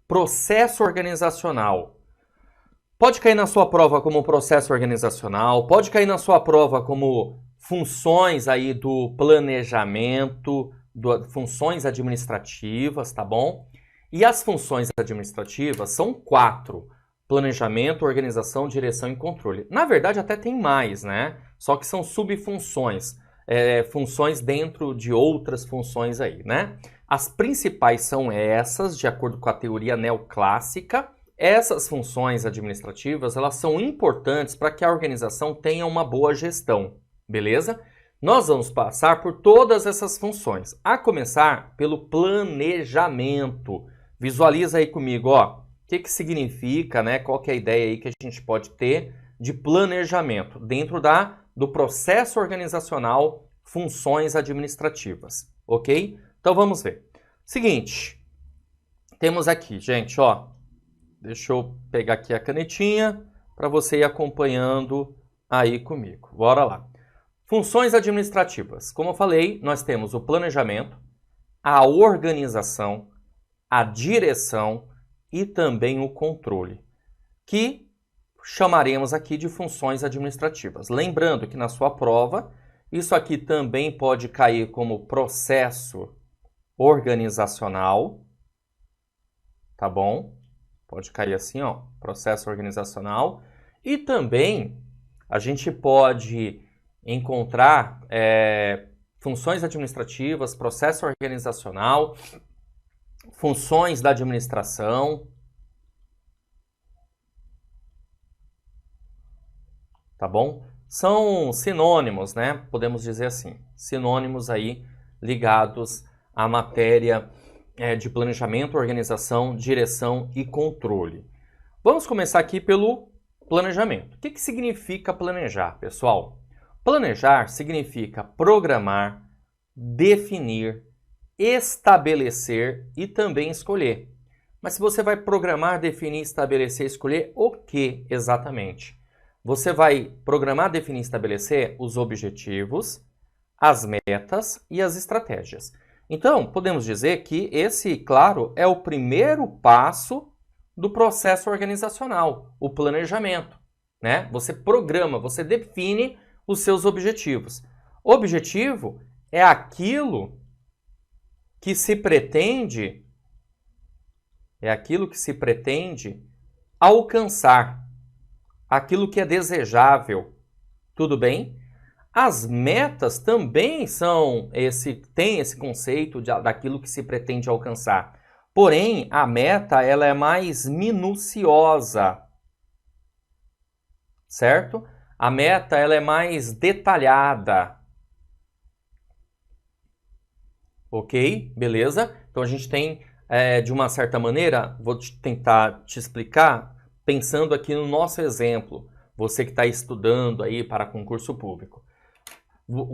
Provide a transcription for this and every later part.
processo organizacional. Pode cair na sua prova como processo organizacional, pode cair na sua prova como funções aí do planejamento, funções administrativas, tá bom? E as funções administrativas são 4. Planejamento, organização, direção e controle. Na verdade, até tem mais, né? Só que são subfunções, funções dentro de outras funções aí, né? As principais são essas, de acordo com a teoria neoclássica. Essas funções administrativas, elas são importantes para que a organização tenha uma boa gestão, beleza? Nós vamos passar por todas essas funções, a começar pelo planejamento. Visualiza aí comigo, ó, o que significa, né? Qual que é a ideia aí que a gente pode ter de planejamento dentro do processo organizacional, funções administrativas, ok? Então vamos ver. Seguinte, temos aqui, gente, ó, deixa eu pegar aqui a canetinha para você ir acompanhando aí comigo. Bora lá. Funções administrativas. Como eu falei, nós temos o planejamento, a organização, a direção e também o controle, que chamaremos aqui de funções administrativas. Lembrando que na sua prova, isso aqui também pode cair como processo organizacional, tá bom? Pode cair assim, ó, processo organizacional. E também a gente pode encontrar funções administrativas, processo organizacional, funções da administração. Tá bom? São sinônimos, né? Podemos dizer assim, sinônimos aí ligados à matéria de planejamento, organização, direção e controle. Vamos começar aqui pelo planejamento. O que significa planejar, pessoal? Planejar significa programar, definir, estabelecer e também escolher. Mas se você vai programar, definir, estabelecer e escolher, o que exatamente? Você vai programar, definir e estabelecer os objetivos, as metas e as estratégias. Então, podemos dizer que esse, claro, é o primeiro passo do processo organizacional, o planejamento, né? Você programa, você define os seus objetivos. O objetivo é aquilo que se pretende, alcançar, aquilo que é desejável, tudo bem? As metas também têm esse conceito daquilo que se pretende alcançar. Porém, a meta ela é mais minuciosa, certo? A meta ela é mais detalhada. Ok? Beleza? Então a gente tem, de uma certa maneira, vou tentar te explicar, pensando aqui no nosso exemplo, você que está estudando aí para concurso público.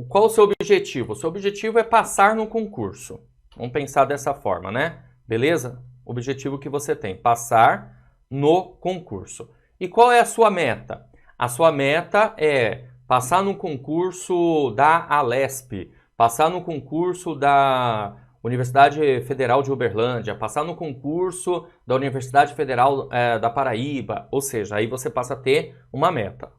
Qual o seu objetivo? O seu objetivo é passar no concurso. Vamos pensar dessa forma, né? Beleza? Objetivo que você tem, passar no concurso. E qual é a sua meta? A sua meta é passar no concurso da Alesp, passar no concurso da Universidade Federal de Uberlândia, passar no concurso da Universidade Federal da Paraíba, ou seja, aí você passa a ter uma meta.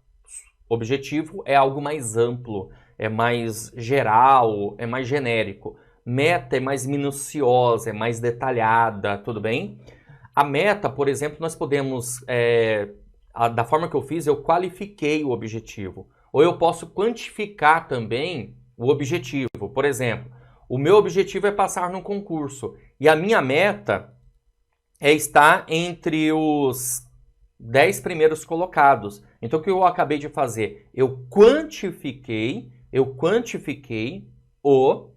Objetivo é algo mais amplo, é mais geral, é mais genérico. Meta é mais minuciosa, é mais detalhada, tudo bem? A meta, por exemplo, nós podemos, da forma que eu fiz, eu qualifiquei o objetivo. Ou eu posso quantificar também o objetivo. Por exemplo, o meu objetivo é passar no concurso. E a minha meta é estar entre os 10 primeiros colocados. Então, o que eu acabei de fazer? Eu quantifiquei o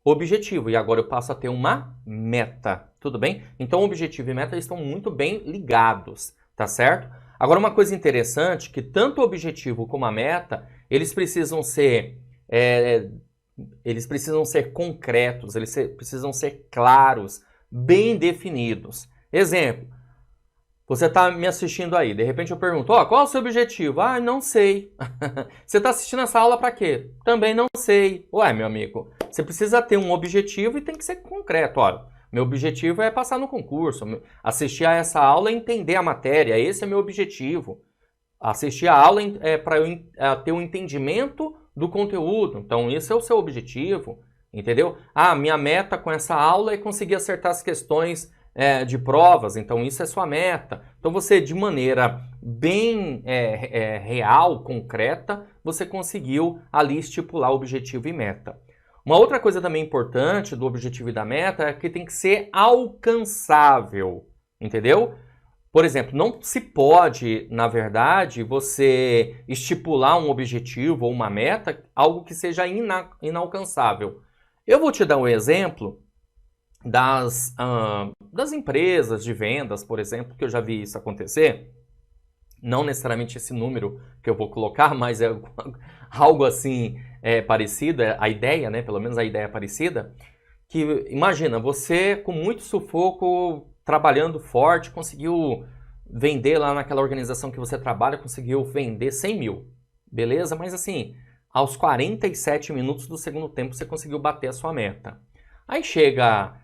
objetivo. E agora eu passo a ter uma meta. Tudo bem? Então, objetivo e meta estão muito bem ligados. Tá certo? Agora, uma coisa interessante, que tanto o objetivo como a meta, eles precisam ser concretos, eles precisam ser claros, bem definidos. Exemplo, você está me assistindo aí, de repente eu pergunto, qual é o seu objetivo? Ah, não sei. Você está assistindo essa aula para quê? Também não sei. Ué, meu amigo, você precisa ter um objetivo e tem que ser concreto. Olha, Meu objetivo é passar no concurso, assistir a essa aula e entender a matéria, esse é meu objetivo. Assistir a aula é para eu ter um entendimento do conteúdo, então esse é o seu objetivo, entendeu? Ah, minha meta com essa aula é conseguir acertar as questões de provas, então isso é sua meta. Então você, de maneira bem real, concreta, você conseguiu ali estipular objetivo e meta. Uma outra coisa também importante do objetivo e da meta é que tem que ser alcançável, entendeu? Por exemplo, não se pode, na verdade, você estipular um objetivo ou uma meta, algo que seja inalcançável. Eu vou te dar um exemplo das empresas de vendas, por exemplo, que eu já vi isso acontecer. Não necessariamente esse número que eu vou colocar, mas é algo assim parecido, a ideia, né? Pelo menos a ideia é parecida. Que imagina, você com muito sufoco, trabalhando forte, conseguiu vender lá naquela organização que você trabalha, conseguiu vender 100 mil. Beleza? Mas assim, aos 47 minutos do segundo tempo você conseguiu bater a sua meta. Aí chega,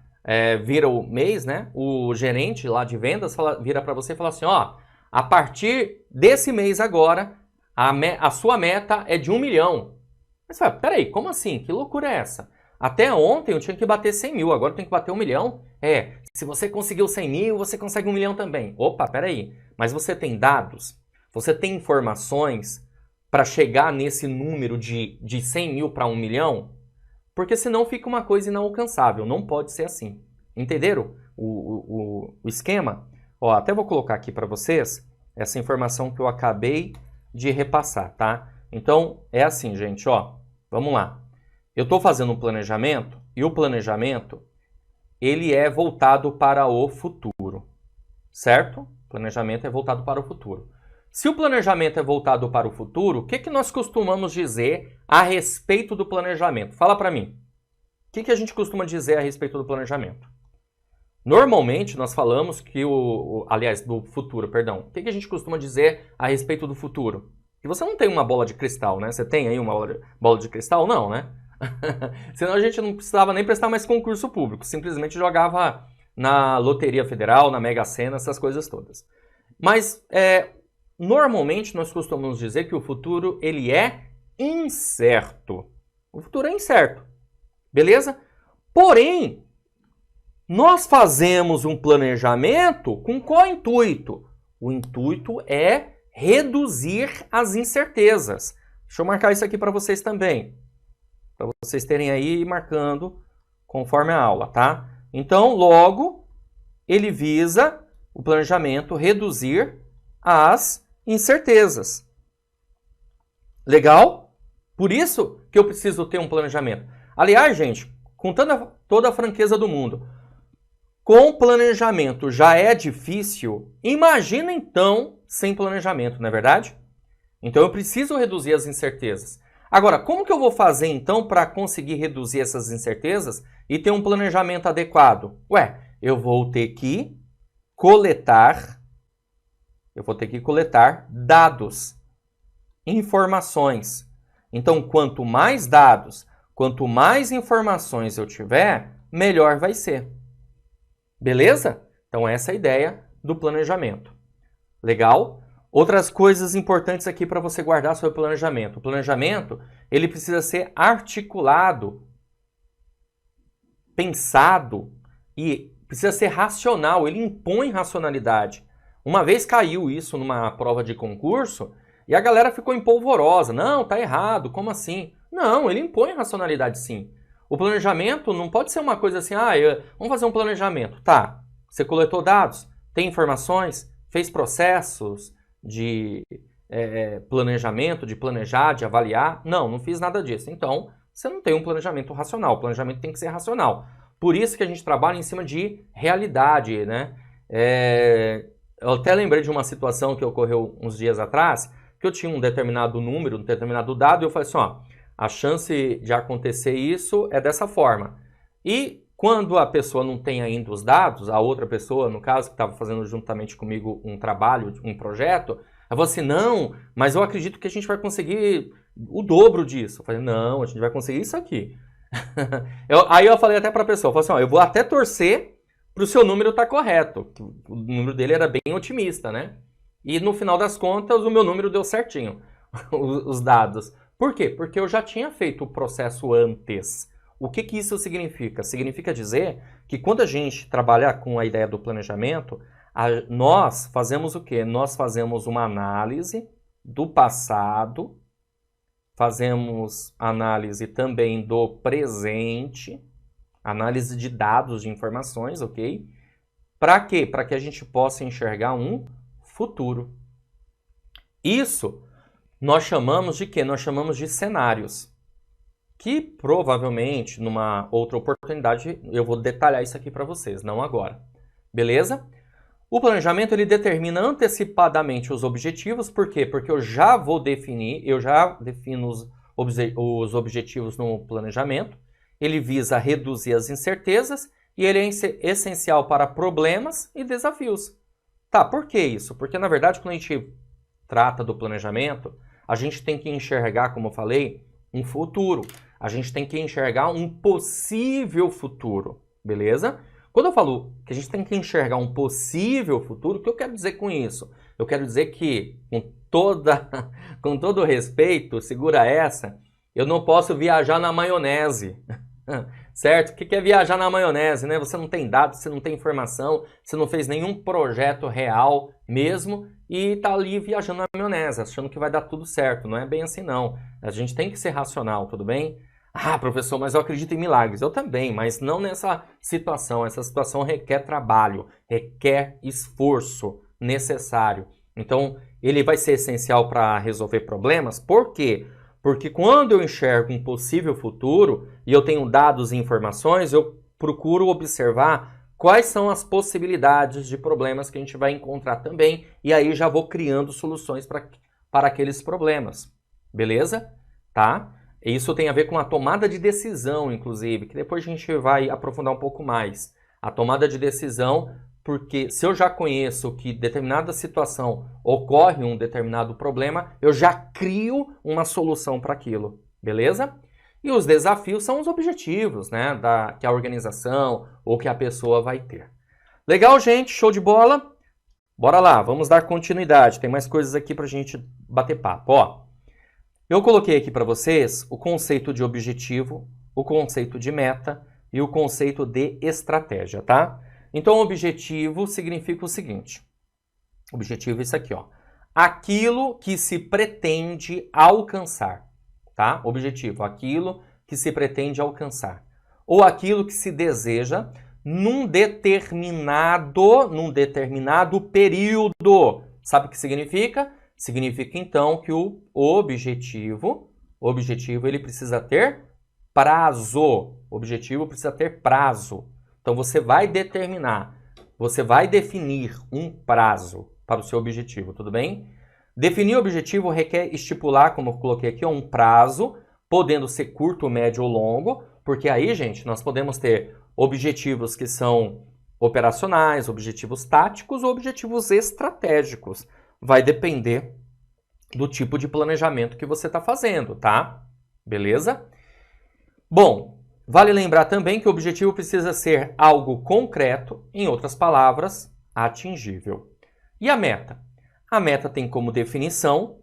vira o mês, né? O gerente lá de vendas vira para você e fala assim, ó, a partir desse mês agora, a sua meta é de 1 milhão. Mas você fala, peraí, como assim? Que loucura é essa? Até ontem eu tinha que bater 100 mil, agora eu tenho que bater 1 milhão? Se você conseguiu 100 mil, você consegue 1 milhão também. Opa, peraí, mas você tem dados? Você tem informações para chegar nesse número de 100 mil para 1 milhão? Porque senão fica uma coisa inalcançável, não pode ser assim. Entenderam o esquema? Ó, até vou colocar aqui para vocês essa informação que eu acabei de repassar, tá? Então, é assim, gente, ó, vamos lá. Eu estou fazendo um planejamento e o planejamento, ele é voltado para o futuro, certo? O planejamento é voltado para o futuro. Se o planejamento é voltado para o futuro, o que nós costumamos dizer a respeito do planejamento? Fala para mim. O que a gente costuma dizer a respeito do planejamento? Normalmente, nós falamos que aliás, do futuro, perdão. O que a gente costuma dizer a respeito do futuro? Que você não tem uma bola de cristal, né? Você tem aí uma bola de cristal? Não, né? Senão a gente não precisava nem prestar mais concurso público. Simplesmente jogava na Loteria Federal, na Mega Sena, essas coisas todas. Mas, normalmente, nós costumamos dizer que o futuro, ele é incerto. O futuro é incerto. Beleza? Porém, nós fazemos um planejamento com qual intuito? O intuito é reduzir as incertezas. Deixa eu marcar isso aqui para vocês também. Para vocês terem aí marcando conforme a aula, tá? Então, logo, ele visa, o planejamento, reduzir as incertezas. Legal? Por isso que eu preciso ter um planejamento. Aliás, gente, com toda a franqueza do mundo, com planejamento já é difícil, imagina então sem planejamento, não é verdade? Então eu preciso reduzir as incertezas. Agora, como que eu vou fazer então para conseguir reduzir essas incertezas e ter um planejamento adequado? Eu vou ter que coletar dados, informações. Então, quanto mais dados, quanto mais informações eu tiver, melhor vai ser. Beleza? Então essa é a ideia do planejamento. Legal? Outras coisas importantes aqui para você guardar sobre o planejamento. O planejamento, ele precisa ser articulado, pensado e precisa ser racional. Ele impõe racionalidade. Uma vez caiu isso numa prova de concurso e a galera ficou empolvorosa. Não, tá errado, como assim? Não, ele impõe racionalidade sim. O planejamento não pode ser uma coisa assim, vamos fazer um planejamento. Tá, você coletou dados, tem informações, fez processos de planejamento, de planejar, de avaliar. Não fiz nada disso. Então, você não tem um planejamento racional. O planejamento tem que ser racional. Por isso que a gente trabalha em cima de realidade, né? Eu até lembrei de uma situação que ocorreu uns dias atrás, que eu tinha um determinado número, um determinado dado, e eu falei assim, a chance de acontecer isso é dessa forma. E quando a pessoa não tem ainda os dados, a outra pessoa, no caso, que estava fazendo juntamente comigo um trabalho, um projeto, ela falou assim, não, mas eu acredito que a gente vai conseguir o dobro disso. Eu falei, não, a gente vai conseguir isso aqui. Aí eu falei até para a pessoa, eu falei assim, eu vou até torcer para o seu número estar correto. O número dele era bem otimista, né? E no final das contas, o meu número deu certinho, os dados. Por quê? Porque eu já tinha feito o processo antes. O que isso significa? Significa dizer que quando a gente trabalha com a ideia do planejamento, nós fazemos o quê? Nós fazemos uma análise do passado, fazemos análise também do presente, análise de dados, de informações, ok? Para quê? Para que a gente possa enxergar um futuro. Isso nós chamamos de quê? Nós chamamos de cenários. Que provavelmente, numa outra oportunidade, eu vou detalhar isso aqui para vocês, não agora. Beleza? O planejamento, ele determina antecipadamente os objetivos. Por quê? Porque eu já defino os objetivos no planejamento. Ele visa reduzir as incertezas e ele é essencial para problemas e desafios. Tá, por que isso? Porque, na verdade, quando a gente trata do planejamento, a gente tem que enxergar, como eu falei, um futuro. A gente tem que enxergar um possível futuro, beleza? Quando eu falo que a gente tem que enxergar um possível futuro, o que eu quero dizer com isso? Eu quero dizer que, com todo respeito, segura essa, eu não posso viajar na maionese, certo? O que é viajar na maionese, né? Você não tem dados, você não tem informação, você não fez nenhum projeto real mesmo e tá ali viajando na maionese, achando que vai dar tudo certo. Não é bem assim, não. A gente tem que ser racional, tudo bem? Ah, professor, mas eu acredito em milagres. Eu também, mas não nessa situação. Essa situação requer trabalho, requer esforço necessário. Então, ele vai ser essencial para resolver problemas. Por quê? Porque quando eu enxergo um possível futuro e eu tenho dados e informações, eu procuro observar quais são as possibilidades de problemas que a gente vai encontrar também. E aí já vou criando soluções para aqueles problemas. Beleza? Tá? Isso tem a ver com a tomada de decisão, inclusive, que depois a gente vai aprofundar um pouco mais. A tomada de decisão, porque se eu já conheço que determinada situação ocorre um determinado problema, eu já crio uma solução para aquilo, beleza? E os desafios são os objetivos, né, que a organização ou que a pessoa vai ter. Legal, gente? Show de bola? Bora lá, vamos dar continuidade. Tem mais coisas aqui para a gente bater papo, ó. Eu coloquei aqui para vocês o conceito de objetivo, o conceito de meta e o conceito de estratégia, tá? Então, objetivo significa o seguinte. Objetivo é isso aqui, ó. Aquilo que se pretende alcançar, tá? Objetivo, aquilo que se pretende alcançar. Ou aquilo que se deseja num determinado período. Sabe o que significa? Significa, então, que o objetivo ele precisa ter prazo. O objetivo precisa ter prazo. Então, você vai definir um prazo para o seu objetivo, tudo bem? Definir o objetivo requer estipular, como eu coloquei aqui, um prazo, podendo ser curto, médio ou longo, porque aí, gente, nós podemos ter objetivos que são operacionais, objetivos táticos ou objetivos estratégicos. Vai depender do tipo de planejamento que você está fazendo, tá? Beleza? Bom, vale lembrar também que o objetivo precisa ser algo concreto, em outras palavras, atingível. E a meta? A meta tem como definição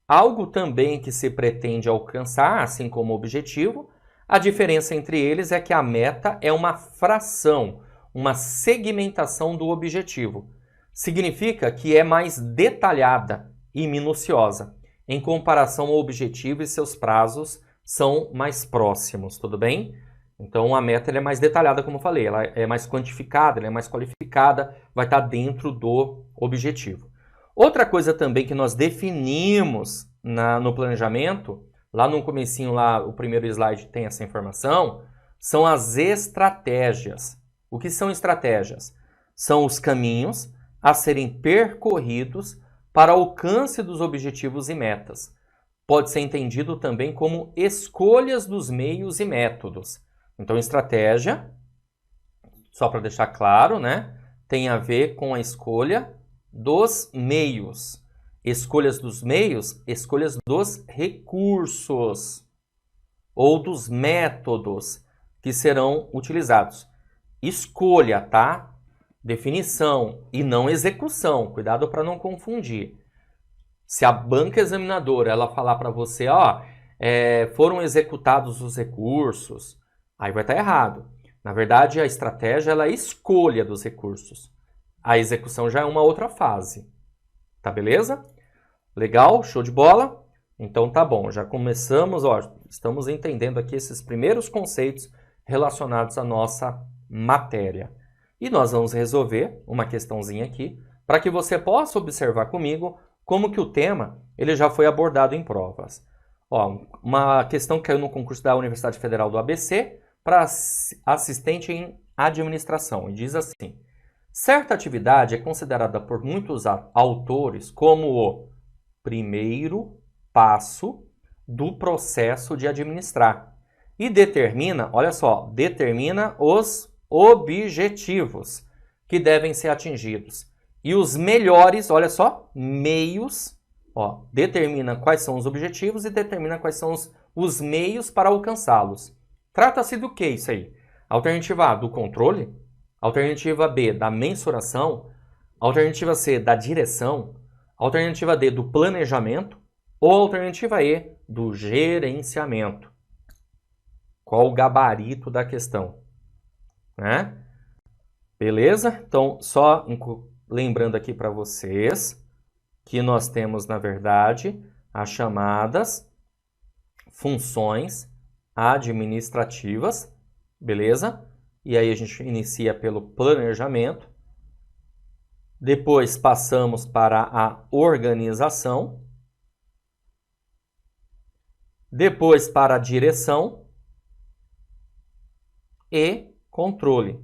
algo também que se pretende alcançar, assim como o objetivo. A diferença entre eles é que a meta é uma fração, uma segmentação do objetivo. Significa que é mais detalhada e minuciosa, em comparação ao objetivo e seus prazos são mais próximos, tudo bem? Então a meta ela é mais detalhada, como eu falei, ela é mais quantificada, ela é mais qualificada, vai estar dentro do objetivo. Outra coisa também que nós definimos no planejamento, lá no comecinho, lá, o primeiro slide tem essa informação, são as estratégias. O que são estratégias? São os caminhos a serem percorridos para alcance dos objetivos e metas. Pode ser entendido também como escolhas dos meios e métodos. Então, estratégia, só para deixar claro, né, tem a ver com a escolha dos meios. Escolhas dos meios, escolhas dos recursos ou dos métodos que serão utilizados. Escolha, tá? Definição e não execução. Cuidado para não confundir. Se a banca examinadora ela falar para você, ó, foram executados os recursos, aí vai estar errado. Na verdade, a estratégia ela é a escolha dos recursos. A execução já é uma outra fase. Tá beleza? Legal? Show de bola? Então tá bom, já começamos, ó, estamos entendendo aqui esses primeiros conceitos relacionados à nossa matéria. E nós vamos resolver uma questãozinha aqui, para que você possa observar comigo como que o tema ele já foi abordado em provas. Ó, uma questão que caiu no concurso da Universidade Federal do ABC para assistente em administração. E diz assim: certa atividade é considerada por muitos autores como o primeiro passo do processo de administrar e determina, olha só, determina os objetivos que devem ser atingidos e os melhores, olha só, meios, ó, determina quais são os objetivos e determina quais são os meios para alcançá-los. Trata-se do que isso aí? Alternativa A, do controle. Alternativa B, da mensuração. Alternativa C, da direção. Alternativa D, do planejamento. Ou alternativa E, do gerenciamento. Qual o gabarito da questão? Né? Beleza? Então, só lembrando aqui para vocês que nós temos, na verdade, as chamadas funções administrativas, beleza? E aí a gente inicia pelo planejamento, depois passamos para a organização, depois para a direção e controle,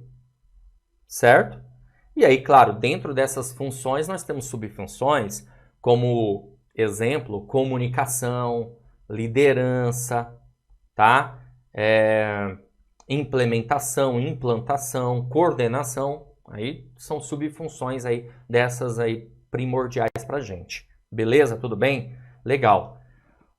certo? E aí, claro, dentro dessas funções nós temos subfunções como, exemplo, comunicação, liderança, tá? Implementação, implantação, coordenação, aí são subfunções aí dessas aí primordiais pra gente. Beleza? Tudo bem? Legal.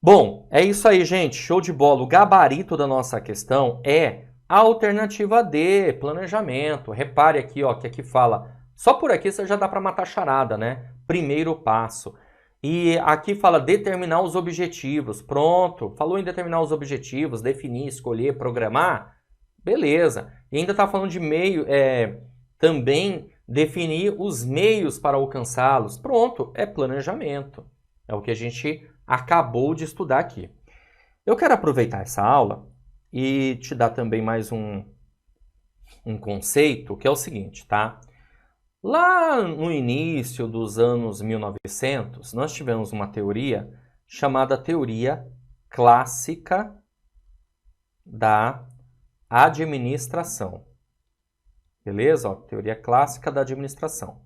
Bom, é isso aí, gente. Show de bola. O gabarito da nossa questão é a alternativa D, planejamento. Repare aqui, ó, que aqui fala, só por aqui você já dá para matar charada, né? Primeiro passo. E aqui fala determinar os objetivos. Pronto, falou em determinar os objetivos, definir, escolher, programar. Beleza. E ainda está falando de meio, também definir os meios para alcançá-los. Pronto, é planejamento. É o que a gente acabou de estudar aqui. Eu quero aproveitar essa aula e te dar também mais um conceito, que é o seguinte, tá? Lá no início dos anos 1900, nós tivemos uma teoria chamada teoria clássica da administração. Beleza? Ó, teoria clássica da administração,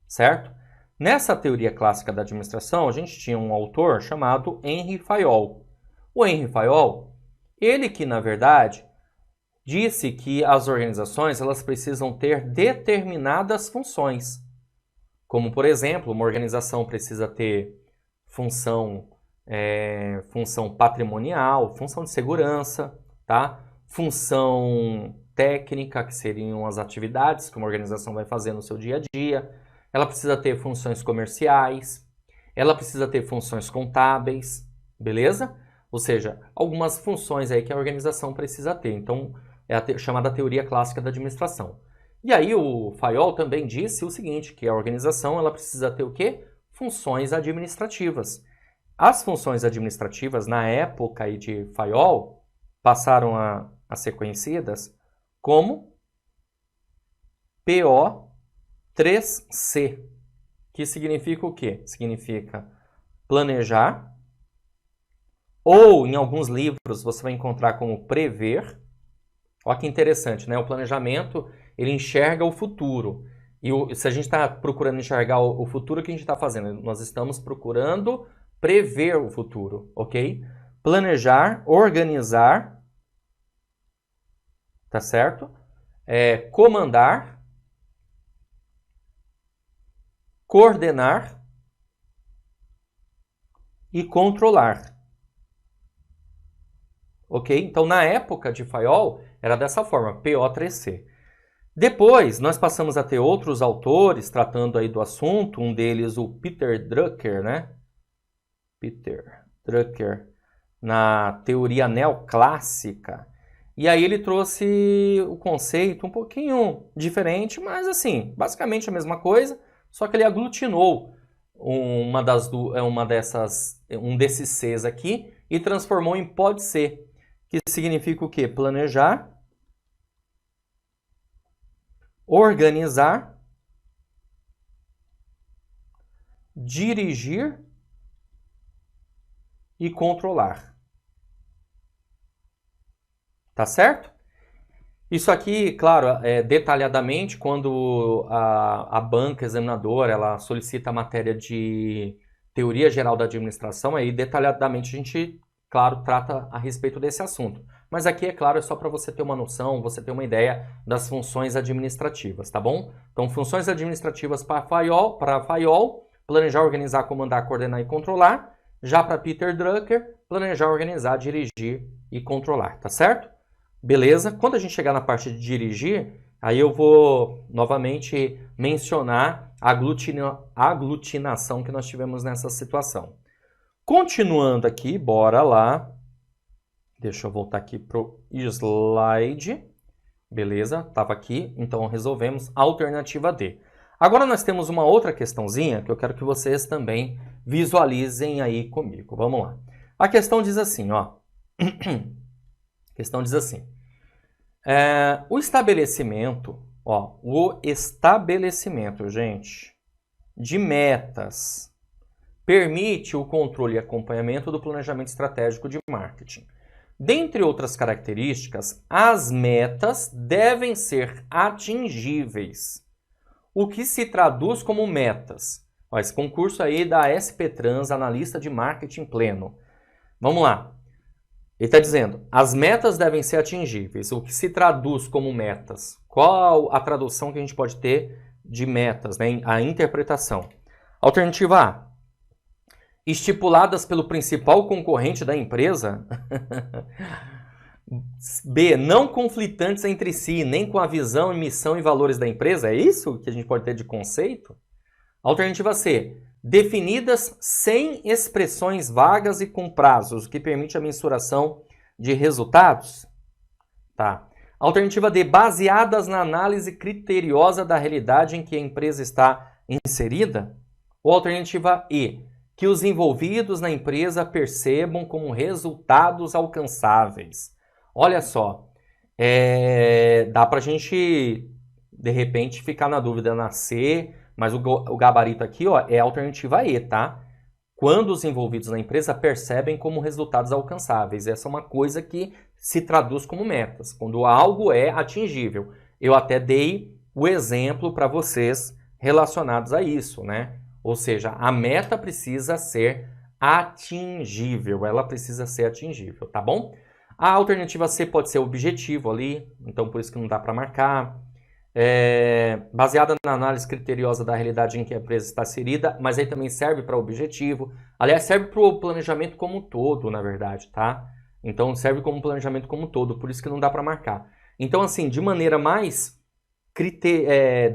certo? Nessa teoria clássica da administração, a gente tinha um autor chamado Henri Fayol. O Henri Fayol, ele que, na verdade, disse que as organizações elas precisam ter determinadas funções. Como, por exemplo, uma organização precisa ter função patrimonial, função de segurança, tá? Função técnica, que seriam as atividades que uma organização vai fazer no seu dia a dia. Ela precisa ter funções comerciais, ela precisa ter funções contábeis, beleza? Ou seja, algumas funções aí que a organização precisa ter. Então, é a chamada teoria clássica da administração. E aí o Fayol também disse o seguinte, que a organização ela precisa ter o quê? Funções administrativas. As funções administrativas, na época aí de Fayol, passaram a ser conhecidas como PO3C, que significa o quê? Significa planejar, ou em alguns livros você vai encontrar como prever. Olha que interessante, né? O planejamento, ele enxerga o futuro. E se a gente está procurando enxergar o futuro, o que a gente está fazendo? Nós estamos procurando prever o futuro, ok? Planejar, organizar, tá certo? Comandar, coordenar e controlar. Ok? Então, na época de Fayol, era dessa forma, PO3C. Depois, nós passamos a ter outros autores tratando aí do assunto, um deles o Peter Drucker, né? Peter Drucker, na teoria neoclássica. E aí ele trouxe o conceito um pouquinho diferente, mas assim, basicamente a mesma coisa, só que ele aglutinou um desses Cs aqui e transformou em pode ser, que significa o quê? Planejar, organizar, dirigir e controlar. Tá certo? Isso aqui, claro, detalhadamente, quando a banca examinadora ela solicita a matéria de teoria geral da administração, aí detalhadamente a gente, claro, trata a respeito desse assunto. Mas aqui, é claro, é só para você ter uma noção, você ter uma ideia das funções administrativas, tá bom? Então, funções administrativas para FAIOL, planejar, organizar, comandar, coordenar e controlar. Já para Peter Drucker, planejar, organizar, dirigir e controlar, tá certo? Beleza? Quando a gente chegar na parte de dirigir, aí eu vou novamente mencionar a aglutinação que nós tivemos nessa situação. Continuando aqui, bora lá. Deixa eu voltar aqui para o slide. Beleza? Estava aqui, então resolvemos a alternativa D. Agora nós temos uma outra questãozinha que eu quero que vocês também visualizem aí comigo. Vamos lá. A questão diz assim, ó. A questão diz assim. O estabelecimento, gente, de metas permite o controle e acompanhamento do planejamento estratégico de marketing. Dentre outras características, as metas devem ser atingíveis, o que se traduz como metas. Esse concurso aí da SP Trans, analista de marketing pleno. Vamos lá. Ele está dizendo, as metas devem ser atingíveis, o que se traduz como metas. Qual a tradução que a gente pode ter de metas, né? A interpretação. Alternativa A. Estipuladas pelo principal concorrente da empresa. B. Não conflitantes entre si, nem com a visão, missão e valores da empresa. É isso que a gente pode ter de conceito? Alternativa C. Definidas sem expressões vagas e com prazos, o que permite a mensuração de resultados. Tá. Alternativa D. Baseadas na análise criteriosa da realidade em que a empresa está inserida. Ou alternativa E. Que os envolvidos na empresa percebam como resultados alcançáveis. Olha só, dá para a gente, de repente, ficar na dúvida na C, mas o gabarito aqui é a alternativa E, tá? Quando os envolvidos na empresa percebem como resultados alcançáveis. Essa é uma coisa que se traduz como metas, quando algo é atingível. Eu até dei o exemplo para vocês relacionados a isso, né? Ou seja, a meta precisa ser atingível, ela precisa ser atingível, tá bom? A alternativa C pode ser objetivo ali, então por isso que não dá para marcar. Baseada na análise criteriosa da realidade em que a empresa está inserida, mas aí também serve para objetivo. Aliás, serve para o planejamento como um todo, na verdade, tá? Então serve como planejamento como um todo, por isso que não dá para marcar. Então, assim, de maneira mais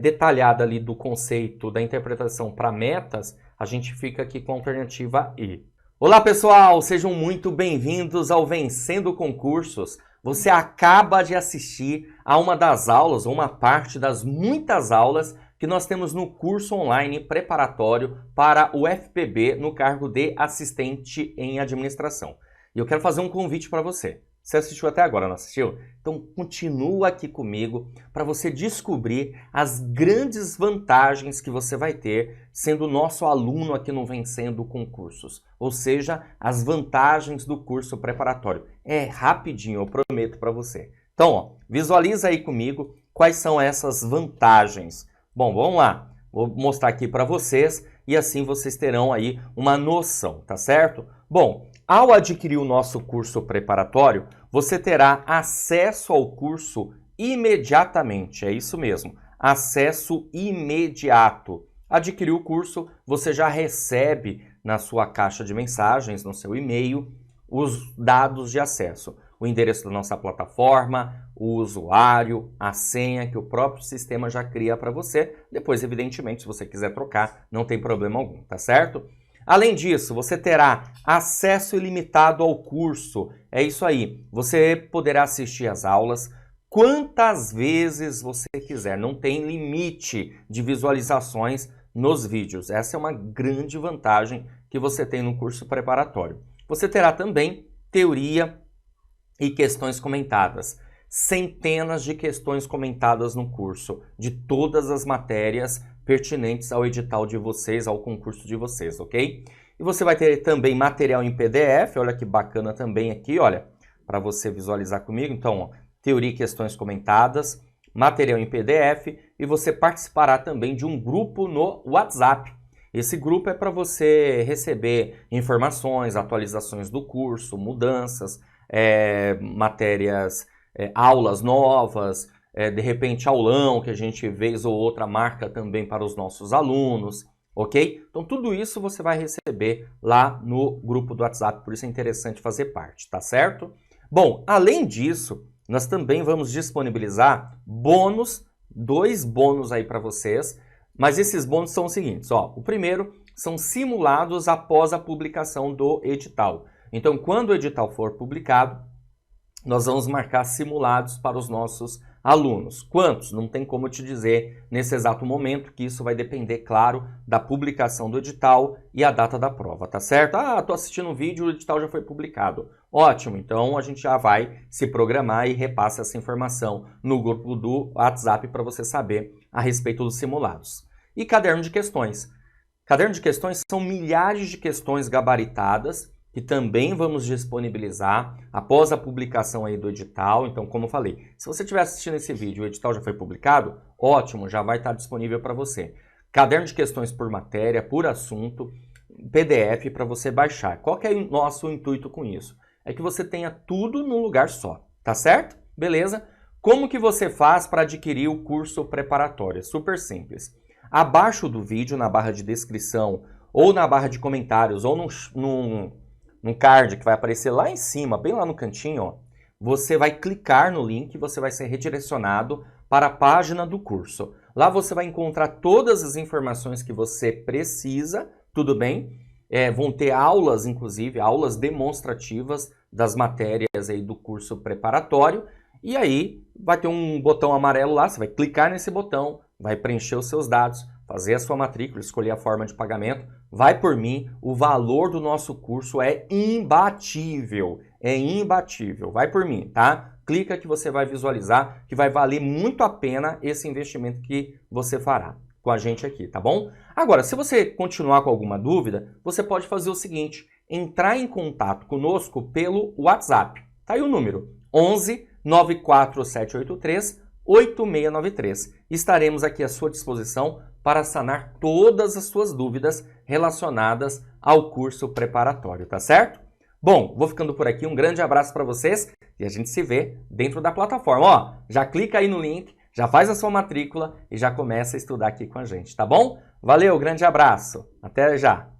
detalhada ali do conceito da interpretação para metas, a gente fica aqui com a alternativa E. Olá pessoal, sejam muito bem-vindos ao Vencendo Concursos. Você acaba de assistir a uma das aulas, ou uma parte das muitas aulas que nós temos no curso online preparatório para o FPB no cargo de assistente em administração. E eu quero fazer um convite para você. Você assistiu até agora, não assistiu? Então continua aqui comigo para você descobrir as grandes vantagens que você vai ter sendo nosso aluno aqui no Vencendo Concursos. Ou seja, as vantagens do curso preparatório. É rapidinho, eu prometo para você. Então, visualiza aí comigo quais são essas vantagens. Bom, vamos lá. Vou mostrar aqui para vocês e assim vocês terão aí uma noção, tá certo? Bom, ao adquirir o nosso curso preparatório, você terá acesso ao curso imediatamente, é isso mesmo, acesso imediato. Adquiriu o curso, você já recebe na sua caixa de mensagens, no seu e-mail, os dados de acesso. o endereço da nossa plataforma, o usuário, a senha que o próprio sistema já cria para você. Depois, evidentemente, se você quiser trocar, não tem problema algum, tá certo? Além disso, você terá acesso ilimitado ao curso. É isso aí, você poderá assistir às aulas quantas vezes você quiser, não tem limite de visualizações nos vídeos. Essa é uma grande vantagem que você tem no curso preparatório. Você terá também teoria e questões comentadas. Centenas de questões comentadas no curso, de todas as matérias pertinentes ao edital de vocês, ao concurso de vocês, ok? E você vai ter também material em PDF, olha que bacana também aqui, olha, para você visualizar comigo. Então, ó, teoria e questões comentadas, material em PDF, e você participará também de um grupo no WhatsApp. Esse grupo é para você receber informações, atualizações do curso, mudanças, matérias, aulas novas, de repente aulão que a gente vez ou outra marca também para os nossos alunos, ok? Então tudo isso você vai receber lá no grupo do WhatsApp, por isso é interessante fazer parte, tá certo? Bom, além disso, nós também vamos disponibilizar bônus, 2 bônus aí para vocês, mas esses bônus são os seguintes, ó. O primeiro são simulados após a publicação do edital. Então, quando o edital for publicado, nós vamos marcar simulados para os nossos alunos. Quantos? Não tem como eu te dizer nesse exato momento, que isso vai depender, claro, da publicação do edital e a data da prova, tá certo? Ah, tô assistindo um vídeo, o edital já foi publicado. Ótimo, então a gente já vai se programar e repassa essa informação no grupo do WhatsApp para você saber a respeito dos simulados. E caderno de questões. Caderno de questões são milhares de questões gabaritadas que também vamos disponibilizar após a publicação aí do edital. Então, como eu falei, se você estiver assistindo esse vídeo e o edital já foi publicado, ótimo, já vai estar disponível para você. Caderno de questões por matéria, por assunto, PDF para você baixar. Qual que é o nosso intuito com isso? É que você tenha tudo num lugar só, tá certo? Beleza? Como que você faz para adquirir o curso preparatório? É super simples. Abaixo do vídeo, na barra de descrição, ou na barra de comentários, ou num card que vai aparecer lá em cima, bem lá no cantinho, ó, você vai clicar no link e você vai ser redirecionado para a página do curso. Lá você vai encontrar todas as informações que você precisa, tudo bem? Vão ter aulas, inclusive, aulas demonstrativas das matérias aí do curso preparatório. E aí vai ter um botão amarelo lá, você vai clicar nesse botão, vai preencher os seus dados, fazer a sua matrícula, escolher a forma de pagamento. Vai por mim, o valor do nosso curso é imbatível, vai por mim, tá? Clica que você vai visualizar que vai valer muito a pena esse investimento que você fará com a gente aqui, tá bom? Agora, se você continuar com alguma dúvida, você pode fazer o seguinte, entrar em contato conosco pelo WhatsApp. Tá aí o número, 11 94783 8693. Estaremos aqui à sua disposição para sanar todas as suas dúvidas relacionadas ao curso preparatório, tá certo? Bom, vou ficando por aqui, um grande abraço para vocês e a gente se vê dentro da plataforma. Ó, já clica aí no link, já faz a sua matrícula e já começa a estudar aqui com a gente, tá bom? Valeu, grande abraço, até já!